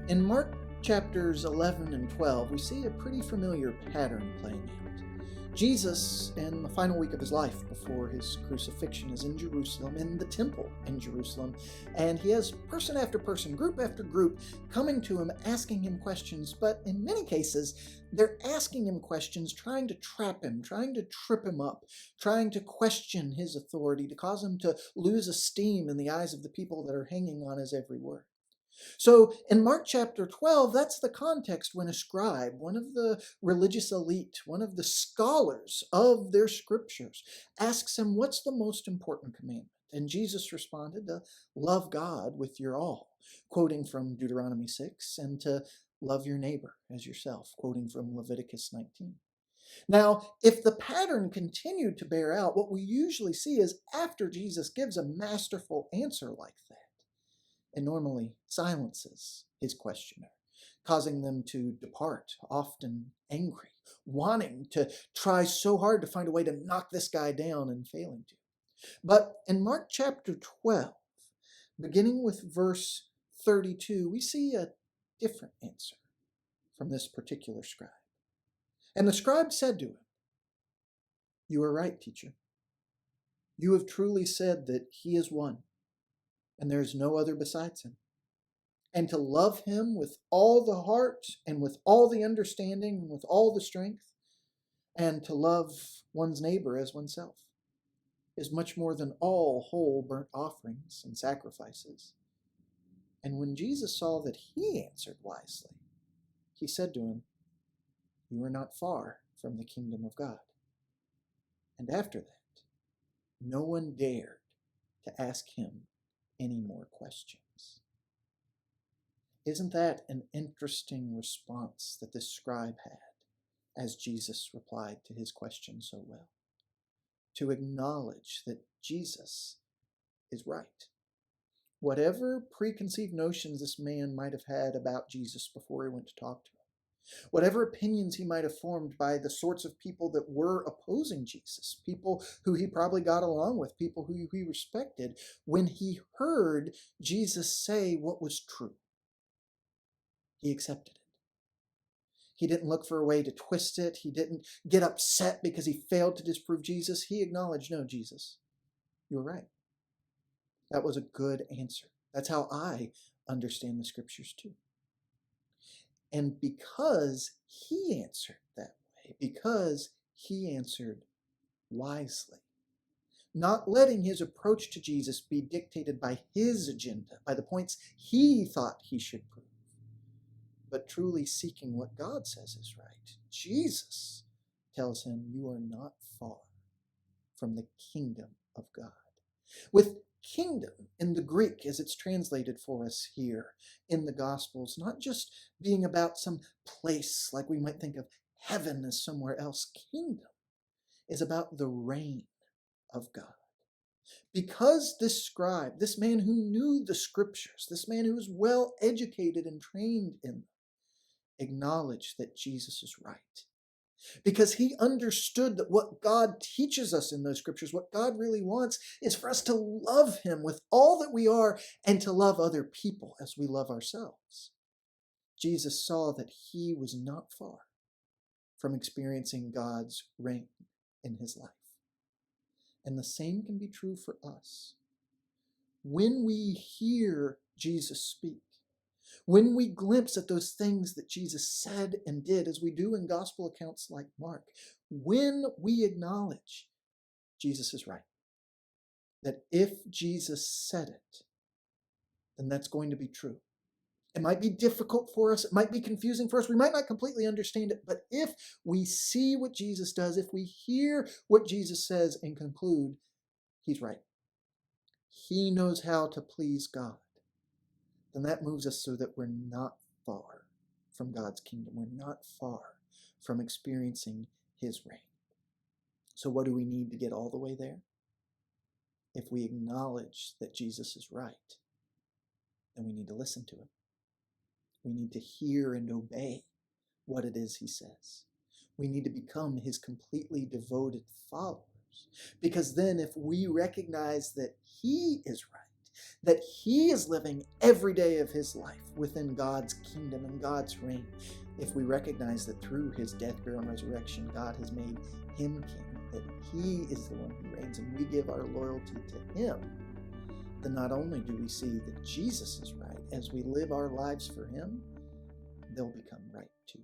In Mark chapters 11 and 12, we see a pretty familiar pattern playing out. Jesus, in the final week of his life before his crucifixion, is in Jerusalem, in the temple in Jerusalem, and he has person after person, group after group, coming to him, asking him questions, but in many cases, they're asking him questions, trying to trap him, trying to trip him up, trying to question his authority, to cause him to lose esteem in the eyes of the people that are hanging on his every word. So in Mark chapter 12, that's the context when a scribe, one of the religious elite, one of the scholars of their scriptures, asks him, what's the most important commandment? And Jesus responded to love God with your all, quoting from Deuteronomy 6, and to love your neighbor as yourself, quoting from Leviticus 19. Now, if the pattern continued to bear out, what we usually see is after Jesus gives a masterful answer like that, and normally silences his questioner, causing them to depart, often angry, wanting to try so hard to find a way to knock this guy down and failing to. But in Mark chapter 12, beginning with verse 32, we see a different answer from this particular scribe. And the scribe said to him, "You are right, teacher. You have truly said that he is one, and there is no other besides him. And to love him with all the heart and with all the understanding and with all the strength, and to love one's neighbor as oneself, is much more than all whole burnt offerings and sacrifices." And when Jesus saw that he answered wisely, he said to him, "You are not far from the kingdom of God." And after that, no one dared to ask him any more questions. Isn't that an interesting response that this scribe had as Jesus replied to his question so well? To acknowledge that Jesus is right. Whatever preconceived notions this man might have had about Jesus before he went to talk to him, whatever opinions he might have formed by the sorts of people that were opposing Jesus, people who he probably got along with, people who he respected, when he heard Jesus say what was true, he accepted it. He didn't look for a way to twist it. He didn't get upset because he failed to disprove Jesus. He acknowledged, "No, Jesus, you're right. That was a good answer. That's how I understand the scriptures too." And because he answered that way, because he answered wisely, not letting his approach to Jesus be dictated by his agenda, by the points he thought he should prove, but truly seeking what God says is right, Jesus tells him, "You are not far from the kingdom of God." With kingdom in the Greek, as it's translated for us here in the Gospels, not just being about some place like we might think of heaven as somewhere else. Kingdom is about the reign of God. Because this scribe, this man who knew the scriptures, this man who was well educated and trained in them, acknowledged that Jesus is right. Because he understood that what God teaches us in those scriptures, what God really wants, is for us to love him with all that we are and to love other people as we love ourselves. Jesus saw that he was not far from experiencing God's reign in his life. And the same can be true for us. When we hear Jesus speak, when we glimpse at those things that Jesus said and did, as we do in gospel accounts like Mark, when we acknowledge Jesus is right, that if Jesus said it, then that's going to be true. It might be difficult for us. It might be confusing for us. We might not completely understand it. But if we see what Jesus does, if we hear what Jesus says and conclude, he's right, he knows how to please God, then that moves us so that we're not far from God's kingdom. We're not far from experiencing his reign. So what do we need to get all the way there? If we acknowledge that Jesus is right, then we need to listen to him. We need to hear and obey what it is he says. We need to become his completely devoted followers. Because then if we recognize that he is right, that he is living every day of his life within God's kingdom and God's reign, if we recognize that through his death, burial, and resurrection, God has made him king, that he is the one who reigns, and we give our loyalty to him, then not only do we see that Jesus is right, as we live our lives for him, they'll become right too.